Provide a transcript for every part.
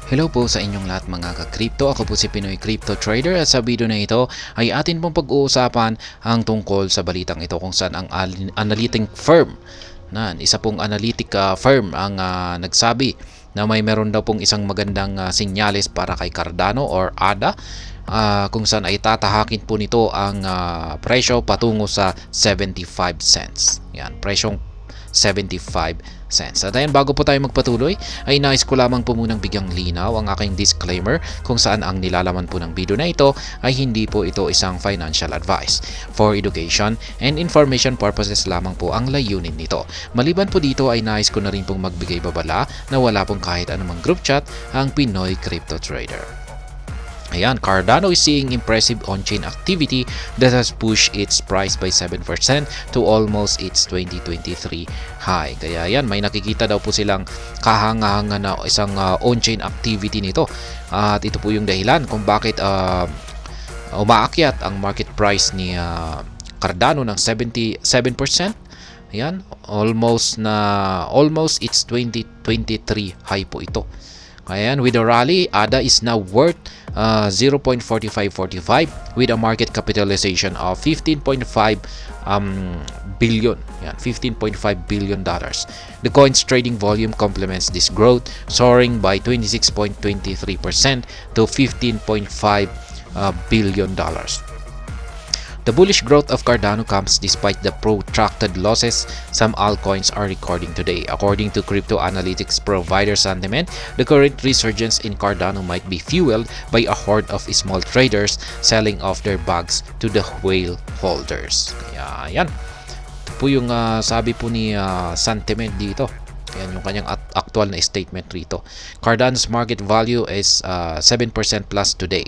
Hello po sa inyong lahat mga ka-crypto. Ako po si Pinoy Crypto Trader at sa video na ito ay atin pong pag-uusapan ang tungkol sa balitang ito kung saan ang analytic firm isa pong analytic firm ang nagsabi na meron daw pong isang magandang senyales para kay Cardano or ADA kung saan ay tatahakin po nito ang presyo patungo sa 75 cents. Yan, presyong 75 cents. At ayan, bago po tayo magpatuloy, ay nais ko lamang po munang bigyang linaw ang aking disclaimer kung saan ang nilalaman po ng video na ito ay hindi po ito isang financial advice. For education and information purposes lamang po ang layunin nito. Maliban po dito ay nais ko na rin pong magbigay babala na wala pong kahit anumang group chat ang Pinoy Crypto Trader. Ayan, Cardano is seeing impressive on-chain activity that has pushed its price by 7% to almost its 2023 high. Kaya yan, may nakikita daw po silang kahanga-hanga na isang on-chain activity nito. At ito po yung dahilan kung bakit umaakyat ang market price ni Cardano ng 77%. Ayan, almost its 2023 high po ito. Ayan, with the rally, ADA is now worth 0.4545 with a market capitalization of 15.5 billion. Yan, $15.5 billion. The coin's trading volume complements this growth, soaring by 26.23% to $15.5 billion. The bullish growth of Cardano comes despite the protracted losses some altcoins are recording today. According to crypto analytics provider Santiment, the current resurgence in Cardano might be fueled by a horde of small traders selling off their bags to the whale holders. Kaya yan. Ito po yung sabi po ni Santiment dito. Yan yung kanyang actual na statement rito. Cardano's market value is 7% plus today.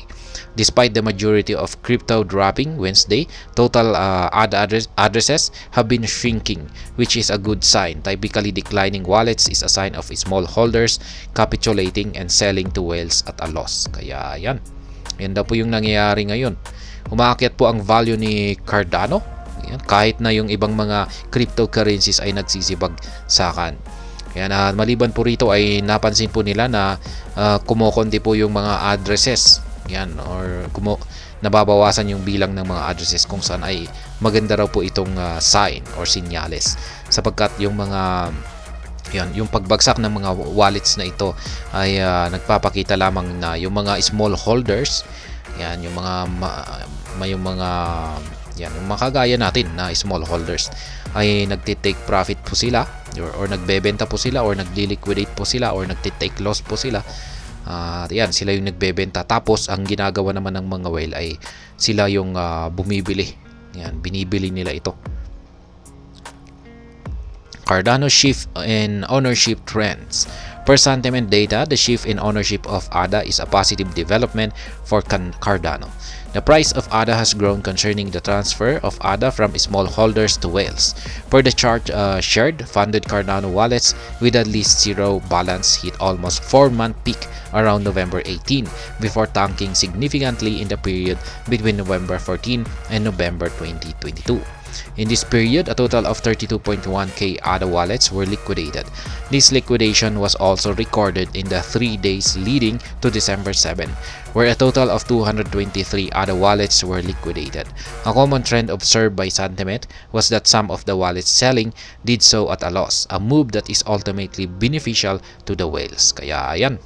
Despite the majority of crypto dropping Wednesday, total ADA addresses have been shrinking, which is a good sign. Typically, declining wallets is a sign of small holders capitulating and selling to whales at a loss. Kaya yan. Yan daw po yung nangyayari ngayon. Umaakyat po ang value ni Cardano. Yan, kahit na yung ibang mga cryptocurrencies ay nagsisibagsakan. Yan, maliban po rito ay napansin po nila na kumukonti po yung mga addresses. Yan, or nababawasan yung bilang ng mga addresses kung saan ay maganda raw po itong sign or sinyales. Sapagkat yung mga yung pagbagsak ng mga wallets na ito ay nagpapakita lamang na yung mga small holders, yan, yung makagaya natin na small holders ay nagtitake profit po sila or nagbebenta po sila or nagli-liquidate po sila or nagtitake loss po sila. Yan, sila yung nagbebenta. Tapos ang ginagawa naman ng mga whale ay sila yung bumibili. Yan, binibili nila ito. Cardano shift in ownership trends. Per Santiment data, the shift in ownership of ADA is a positive development for Cardano. The price of ADA has grown concerning the transfer of ADA from small holders to whales. Per the chart shared, funded Cardano wallets with at least zero balance hit almost 4-month peak around November 18 before tanking significantly in the period between November 14 and November 2022. In this period, a total of 32.1k ADA wallets were liquidated. This liquidation was also recorded in the 3 days leading to December 7, where a total of 223 ADA wallets were liquidated. A common trend observed by Santiment was that some of the wallets selling did so at a loss, a move that is ultimately beneficial to the whales. Kaya ayan,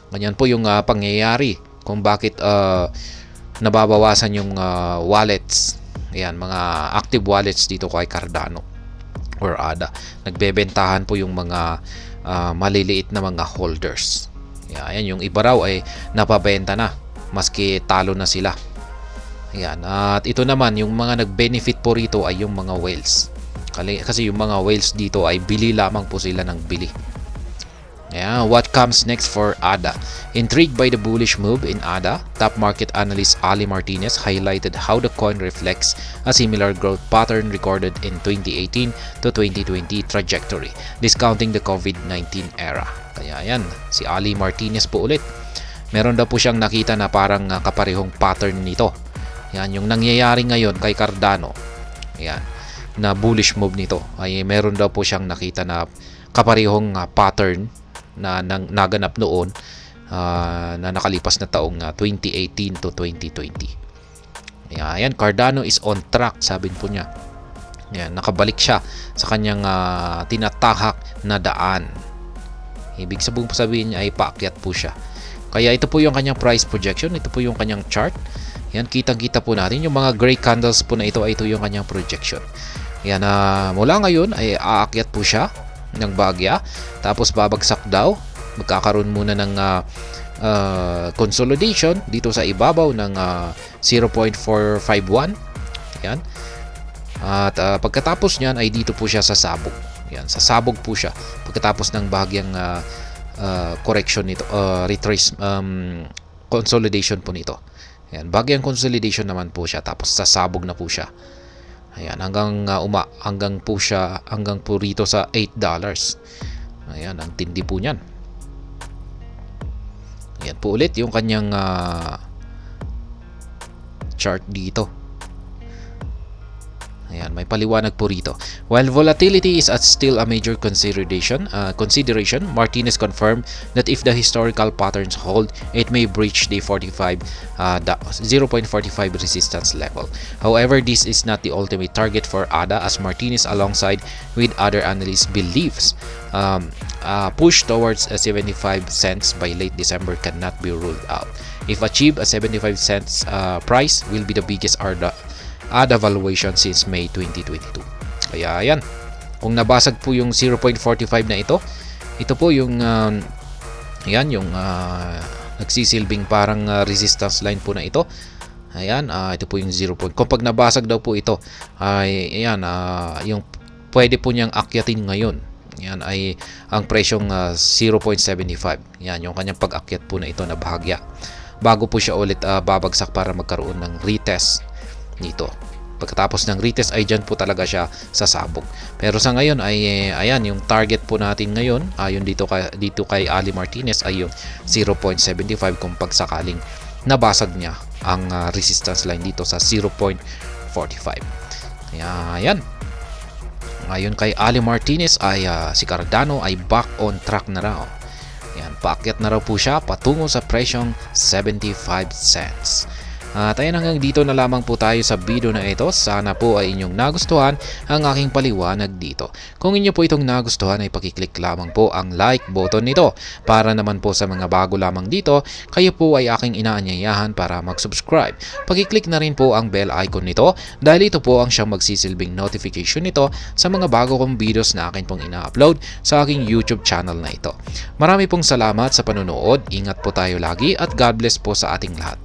ganyan po yung pangyayari kung bakit nababawasan yung wallets. Ayan, mga active wallets dito kay Cardano or ADA. Nagbebentahan po yung mga maliliit na mga holders. Ayan, yung iba raw ay napabenta na maski talo na sila. Ayan, at ito naman yung mga nag-benefit po rito ay yung mga whales. Kasi yung mga whales dito ay bili lamang po sila ng bili. Yeah, what comes next for ADA? Intrigued by the bullish move in ADA, top market analyst Ali Martinez highlighted how the coin reflects a similar growth pattern recorded in 2018 to 2020 trajectory, discounting the COVID-19 era. Kaya yan, si Ali Martinez po ulit. Meron daw po siyang nakita na parang kaparehong pattern nito. Yan, yung nangyayari ngayon kay Cardano. Yan, na bullish move nito ay meron daw po siyang nakita na kaparehong pattern na naganap noon na nakalipas na taong 2018 to 2020. Ayan, Cardano is on track, sabi po niya. Ayan, nakabalik siya sa kanyang tinatahak na daan. Ibig sabihin niya ay paakyat po siya. Kaya ito po yung kanyang price projection, ito po yung kanyang chart. Ayan, kitang-kita po natin yung mga gray candles po na ito, ay ito yung kanyang projection. Ayan, mula ngayon ay aakyat po siya ng bagya, tapos babagsak daw, magkakaroon muna ng consolidation dito sa ibabaw ng 0.451. Ayan. At pagkatapos niyan ay dito po siya sa sabog. Ayan, sa sabog po siya pagkatapos ng bahagyang correction nito, retrace consolidation po nito. Ayan, bahagyang consolidation naman po siya, tapos sa sabog na po siya. Ayan, hanggang po rito sa $8. Ayan, ang tindi po niyan. Ayan po ulit yung kanyang chart dito. Ayan, may paliwanag po rito. While volatility is still a major consideration, Martinez confirmed that if the historical patterns hold, it may breach the 0.45 resistance level. However, this is not the ultimate target for ADA, as Martinez, alongside with other analysts, believes push towards 75 cents by late December cannot be ruled out. If achieved, a 75 cents price will be the biggest ADA valuation since May 2022. Kaya ayan, kung nabasag po yung 0.45 na ito po yung ayan, yung nagsisilbing parang resistance line po na ito. Ayan, ito po yung 0. Kung pag nabasag daw po ito ay ayan, yung pwede po niyang akyatin ngayon. Yan ay ang presyong 0.75. Yan yung kanyang pag-akyat po na ito na bahagya, bago po siya ulit babagsak para magkaroon ng retest dito. Pagkatapos ng retest ay dyan po talaga siya sasabog. Pero sa ngayon ay ayan, yung target po natin ngayon ayon dito kay Ali Martinez ay yung 0.75 kung pagsakaling nabasag niya ang resistance line dito sa 0.45. Ayan. Ayon kay Ali Martinez ay si Cardano ay back on track na raw. Ayan, paakyat na raw po siya patungo sa presyong 75 cents. At ayan, hanggang dito na lamang po tayo sa video na ito. Sana po ay inyong nagustuhan ang aking paliwanag dito. Kung inyo po itong nagustuhan ay pakiclick lamang po ang like button nito. Para naman po sa mga bago lamang dito, kayo po ay aking inaanyayahan para mag-subscribe. Pakiclick na rin po ang bell icon nito dahil ito po ang siyang magsisilbing notification nito sa mga bago kong videos na akin pong ina-upload sa aking YouTube channel na ito. Marami pong salamat sa panonood. Ingat po tayo lagi at God bless po sa ating lahat.